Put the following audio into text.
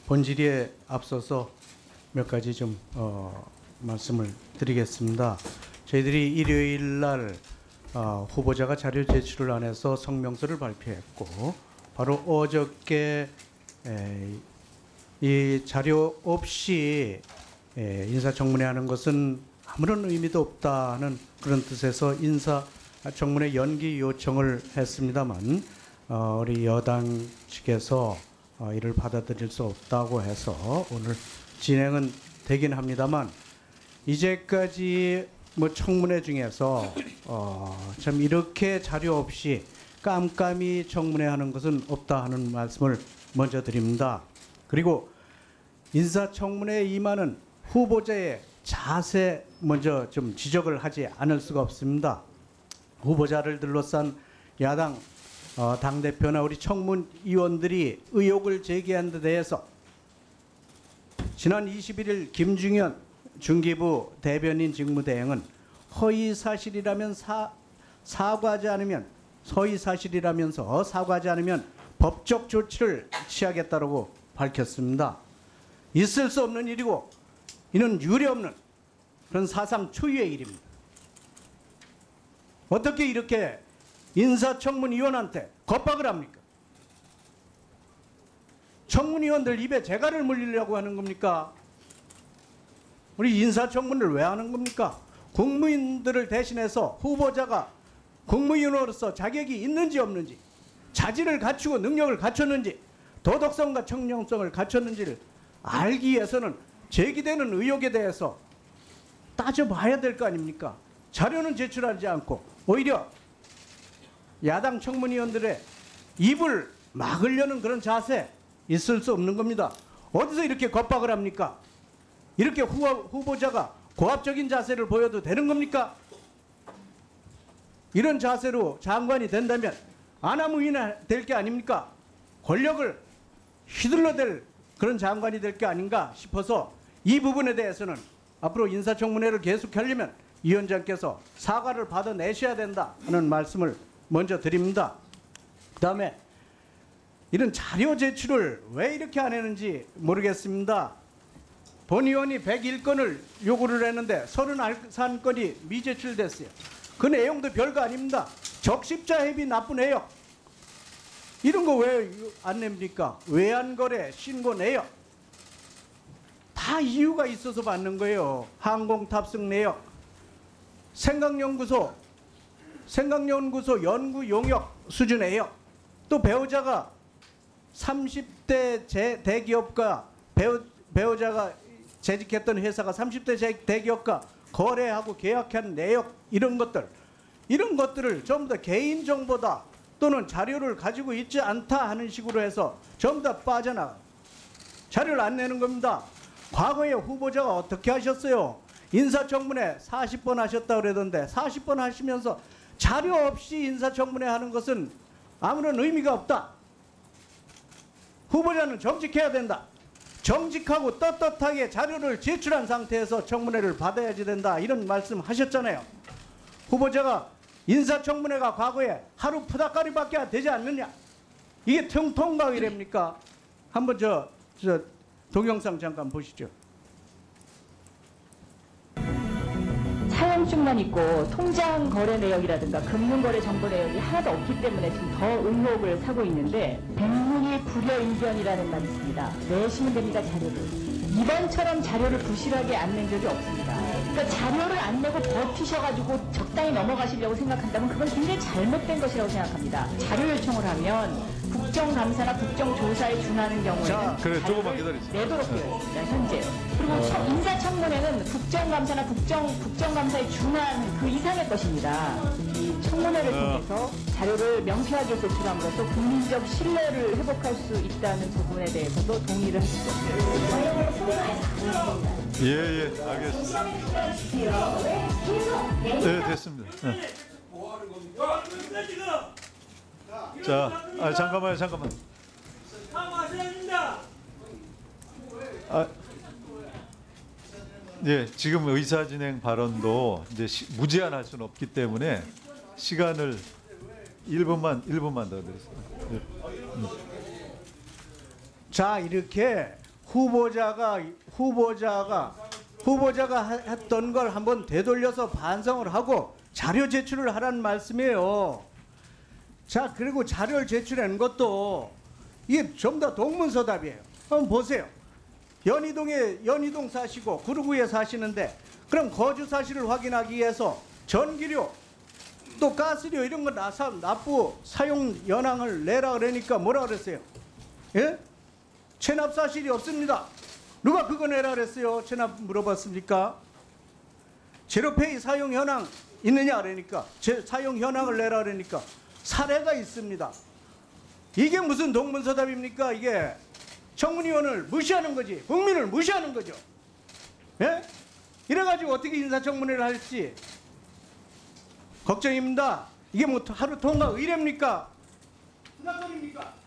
본질에 앞서서 몇 가지 좀 말씀을 드리겠습니다. 저희들이 일요일 날 후보자가 자료 제출을 안 해서 성명서를 발표했고, 바로 어저께 이 자료 없이 인사청문회 하는 것은 아무런 의미도 없다는 그런 뜻에서 인사청문회 연기 요청을 했습니다만, 우리 여당 측에서 이를 받아들일 수 없다고 해서 오늘 진행은 되긴 합니다만, 이제까지 뭐 청문회 중에서 참 이렇게 자료 없이 깜깜이 청문회 하는 것은 없다 하는 말씀을 먼저 드립니다. 그리고 인사청문회에 임하는 후보자의 자세 먼저 좀 지적을 하지 않을 수가 없습니다. 후보자를 둘러싼 야당 당대표나 우리 청문위원들이 의혹을 제기한 데 대해서 지난 21일 김중현 중기부 대변인 직무대행은 허위사실이라면 사과하지 않으면 허위사실이라면서 사과하지 않으면 법적 조치를 취하겠다고 밝혔습니다. 있을 수 없는 일이고 이는 유례없는 그런 사상 초유의 일입니다. 어떻게 이렇게 인사청문위원한테 겁박을 합니까? 청문위원들 입에 재갈을 물리려고 하는 겁니까? 우리 인사청문을 왜 하는 겁니까? 국민들을 대신해서 후보자가 국무위원으로서 자격이 있는지 없는지, 자질을 갖추고 능력을 갖췄는지, 도덕성과 청렴성을 갖췄는지를 알기 위해서는 제기되는 의혹에 대해서 따져봐야 될 거 아닙니까? 자료는 제출하지 않고 오히려 야당 청문위원들의 입을 막으려는 그런 자세 있을 수 없는 겁니다. 어디서 이렇게 겁박을 합니까? 이렇게 후보자가 고압적인 자세를 보여도 되는 겁니까? 이런 자세로 장관이 된다면 안하무인이 될 게 아닙니까? 권력을 휘둘러댈 그런 장관이 될 게 아닌가 싶어서 이 부분에 대해서는 앞으로 인사청문회를 계속하려면 위원장께서 사과를 받아내셔야 된다 하는 말씀을 먼저 드립니다. 그 다음에 이런 자료 제출을 왜 이렇게 안 했는지 모르겠습니다. 본 의원이 101건을 요구를 했는데 31건이 미제출됐어요. 그 내용도 별거 아닙니다. 적십자 협의 나쁜 내역, 이런 거 왜 안 냅니까? 외환거래 신고 내역, 다 이유가 있어서 받는 거예요. 항공 탑승 내역, 생각연구소 연구 용역 수준 내역, 또 배우자가 30대 대기업과 배우자가 재직했던 회사가 30대 대기업과 거래하고 계약한 내역, 이런 것들을 전부 다 개인정보다 또는 자료를 가지고 있지 않다 하는 식으로 해서 전부 다 빠져나가 자료를 안 내는 겁니다. 과거에 후보자가 어떻게 하셨어요? 인사청문회 40번 하셨다고 그러던데 40번 하시면서 자료 없이 인사청문회 하는 것은 아무런 의미가 없다. 후보자는 정직해야 된다. 정직하고 떳떳하게 자료를 제출한 상태에서 청문회를 받아야지 된다. 이런 말씀 하셨잖아요. 후보자가 인사청문회가 과거에 하루 푸닥거리밖에 되지 않느냐. 이게 통과이랍니까? 한번 저 동영상 잠깐 보시죠. 사용증만 있고 통장 거래 내역이라든가 금융거래 정보 내역이 하나도 없기 때문에 지금 더 의혹을 사고 있는데, 백문이 불여일견이라는 말이 있습니다. 내시면 됩니다, 자료를. 이번처럼 자료를 부실하게 안 낸 적이 없습니다. 그러니까 자료를 안 내고 버티셔가지고 적당히 넘어가시려고 생각한다면 그건 굉장히 잘못된 것이라고 생각합니다. 자료 요청을 하면 국정감사나 국정조사에 준하는 경우에는 그래, 조금만 기다리세요. 내도록 되어 있습니다, 현재. 그리고 인사청문회는 국정감사나 국정감사에 준한 그 이상의 것입니다. 이 청문회를 통해서 자료를 명쾌하게 제출함으로써 국민적 신뢰를 회복할 수 있다는 부분에 대해서도 동의를 했습니다. 예, 알겠습니다. 네, 됐습니다. 네. 자, 잠깐만요. 예, 지금 의사진행 발언도 이제 무제한할 수는 없기 때문에 시간을 1분만 더 드리겠습니다. 예. 자, 이렇게 후보자가 했던 걸 한번 되돌려서 반성을 하고 자료 제출을 하라는 말씀이에요. 자, 그리고 자료를 제출한 것도 이게 전부 다 동문서답이에요. 한번 보세요. 연희동 사시고 구루구에 사시는데 그럼 거주 사실을 확인하기 위해서 전기료 또 가스료 이런 거 납부 사용 현황을 내라 그러니까 뭐라 그랬어요? 예? 체납 사실이 없습니다. 누가 그거 내라 그랬어요? 체납 물어봤습니까? 제로페이 사용 현황 있느냐 그러니까 사용 현황을 내라 그러니까 사례가 있습니다. 이게 무슨 동문서답입니까? 이게 청문위원을 무시하는 거지. 국민을 무시하는 거죠. 예? 이래가지고 어떻게 인사청문회를 할지 걱정입니다. 이게 뭐 하루 통과 의례입니까? 무슨 소리입니까?